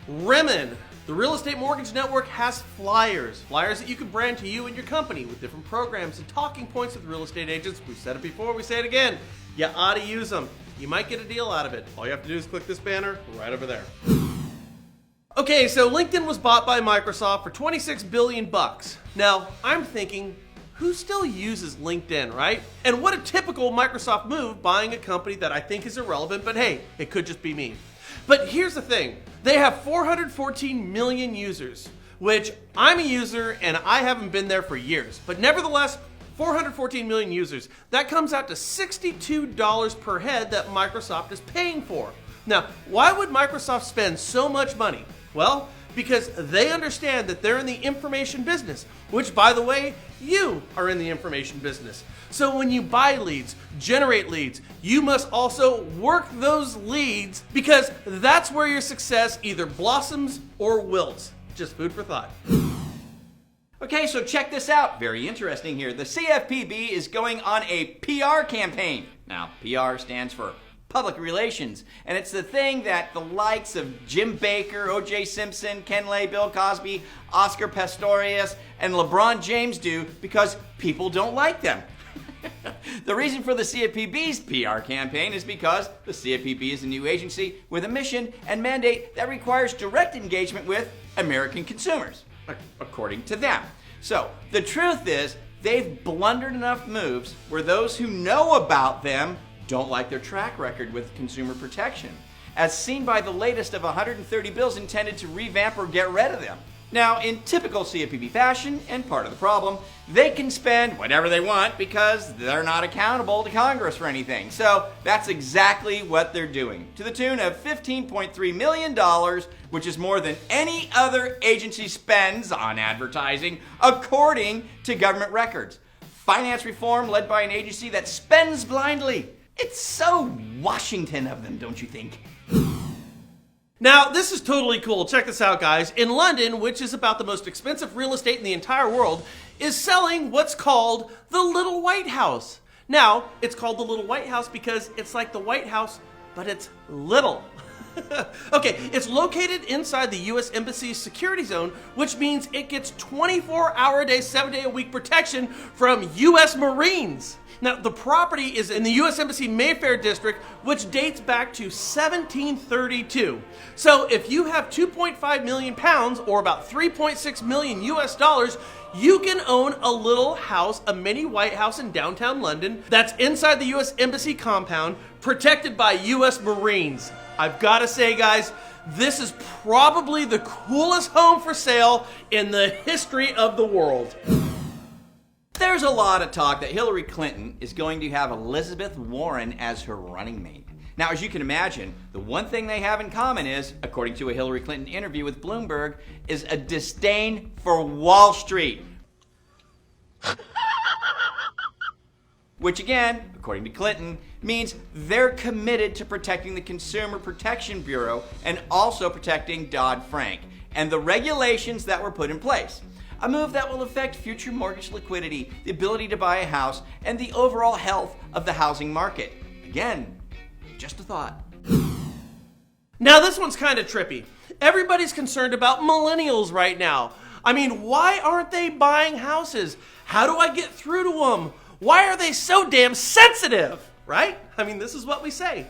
Remen, the Real Estate Mortgage Network, has flyers that you can brand to you and your company with different programs and talking points with real estate agents. We've said it before, we say it again. You ought to use them. You might get a deal out of it. All you have to do is click this banner right over there. Okay, so LinkedIn was bought by Microsoft for $26 billion. Now, I'm thinking, who still uses LinkedIn, right? And what a typical Microsoft move, buying a company that I think is irrelevant, but hey, it could just be me. But here's the thing. They have 414 million users, which I'm a user and I haven't been there for years. But nevertheless, 414 million users, that comes out to $62 per head that Microsoft is paying for. Now, why would Microsoft spend so much money? Well, because they understand that they're in the information business, which, by the way, you are in the information business. So when you buy leads, generate leads, you must also work those leads, because that's where your success either blossoms or wilts. Just food for thought. Okay, so check this out. Very interesting here. The CFPB is going on a PR campaign. Now, PR stands for public relations, and it's the thing that the likes of Jim Baker, O.J. Simpson, Ken Lay, Bill Cosby, Oscar Pistorius, and LeBron James do because people don't like them. The reason for the CFPB's PR campaign is because the CFPB is a new agency with a mission and mandate that requires direct engagement with American consumers, according to them. So, the truth is, they've blundered enough moves where those who know about them don't like their track record with consumer protection, as seen by the latest of 130 bills intended to revamp or get rid of them. Now, in typical CFPB fashion, and part of the problem, they can spend whatever they want because they're not accountable to Congress for anything. So that's exactly what they're doing, to the tune of $15.3 million, which is more than any other agency spends on advertising, according to government records. Finance reform led by an agency that spends blindly. It's so Washington of them, don't you think? Now, this is totally cool. Check this out, guys. In London, which is about the most expensive real estate in the entire world, is selling what's called the Little White House. Now, it's called the Little White House because it's like the White House, but it's little. Okay, it's located inside the U.S. Embassy's security zone, which means it gets 24-hour-a-day, 7-day-a-week protection from U.S. Marines. Now, the property is in the U.S. Embassy Mayfair district, which dates back to 1732. So if you have 2.5 million pounds, or about 3.6 million US dollars, you can own a little house, a mini White House in downtown London, that's inside the U.S. Embassy compound, protected by U.S. Marines. I've got to say, guys, this is probably the coolest home for sale in the history of the world. There's a lot of talk that Hillary Clinton is going to have Elizabeth Warren as her running mate. Now, as you can imagine, the one thing they have in common is, according to a Hillary Clinton interview with Bloomberg, is a disdain for Wall Street. Which again, according to Clinton, means they're committed to protecting the Consumer Protection Bureau and also protecting Dodd-Frank and the regulations that were put in place. A move that will affect future mortgage liquidity, the ability to buy a house, and the overall health of the housing market. Again, just a thought. Now this one's kind of trippy. Everybody's concerned about millennials right now. I mean, why aren't they buying houses? How do I get through to them? Why are they so damn sensitive? Right? I mean, this is what we say.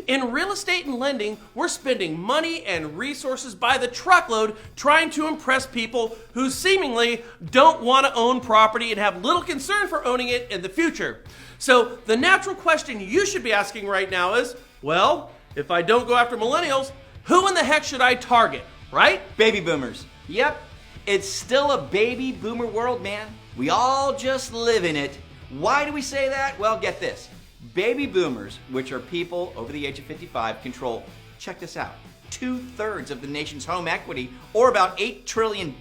In real estate and lending, we're spending money and resources by the truckload trying to impress people who seemingly don't want to own property and have little concern for owning it in the future. So the natural question you should be asking right now is, well, if I don't go after millennials, who in the heck should I target, right? Baby boomers. Yep, it's still a baby boomer world, man. We all just live in it. Why do we say that? Well, get this. Baby boomers, which are people over the age of 55, control, check this out, 2/3 of the nation's home equity, or about $8 trillion.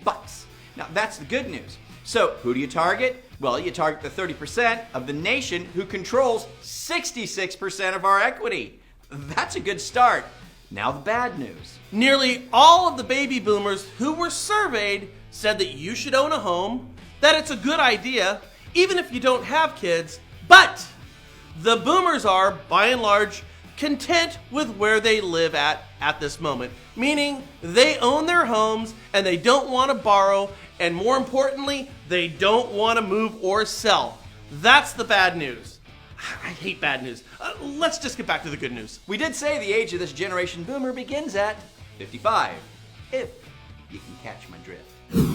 Now, that's the good news. So, who do you target? Well, you target the 30% of the nation who controls 66% of our equity. That's a good start. Now, the bad news. Nearly all of the baby boomers who were surveyed said that you should own a home, that it's a good idea, even if you don't have kids, but the boomers are, by and large, content with where they live at this moment. Meaning, they own their homes and they don't want to borrow, and more importantly, they don't want to move or sell. That's the bad news. I hate bad news. Let's just get back to the good news. We did say the age of this generation boomer begins at 55, if you can catch my drift.